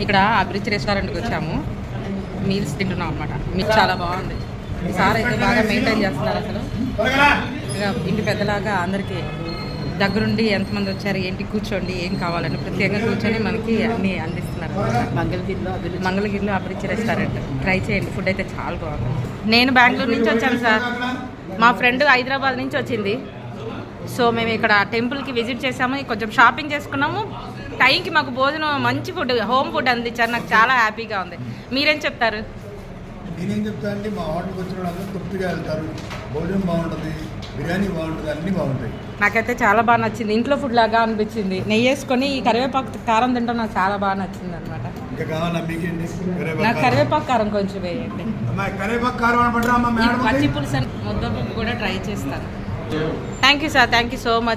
ఇక్కడ అభిరుచి రెస్టారెంట్కి వచ్చాము, మీల్స్ తింటున్నాం అనమాట. మీకు చాలా బాగుంది. సార్ అయితే బాగా మెయింటైన్ చేస్తున్నారు. అసలు ఇక ఇంటి పెద్దలాగా అందరికీ దగ్గరుండి ఎంతమంది వచ్చారు ఏంటి, కూర్చోండి, ఏం కావాలని ప్రత్యేకంగా కూర్చొని మనకి అన్నీ అందిస్తున్నారు. మంగళగిరిలో అభిరుచి రెస్టారెంట్ ట్రై చేయండి. ఫుడ్ అయితే చాలా బాగుంది. నేను బెంగళూరు నుంచి వచ్చాను సార్, మా ఫ్రెండ్ హైదరాబాద్ నుంచి వచ్చింది. సో మేము ఇక్కడ టెంపుల్కి విజిట్ చేసాము, కొంచెం షాపింగ్ చేసుకున్నాము. టైంకి మాకు భోజనం మంచి ఫుడ్, హోమ్ ఫుడ్ అందించారు. నాకు చాలా హ్యాపీగా ఉంది. మీరేం చెప్తారు? నేనేం చెప్తా అంటే మా హోటల్కి వచ్చిన వాళ్ళందరూ తృప్తిగా వెళ్తారు. భోజనం బాగుంటుంది, బిర్యానీ బాగుంటుంది, అన్నీ బాగుంటాయి. నాకైతే చాలా బాగా నచ్చింది. ఇంట్లో ఫుడ్ లాగా అనిపించింది. నెయ్యి వేసుకొని ఈ కరివేపాకు కారం తింటాం, నాకు చాలా బాగా నచ్చింది అనమాట. ఇంకా కావాలా మీకేంటి? నాకు కరివేపాకు కారం కొంచెం వేయండి. కరివేపాకు కారం అనమాట. పచ్చి పులుసు ముద్దపప్పు కూడా ట్రై చేస్తాను. Thank you sir, thank you so much.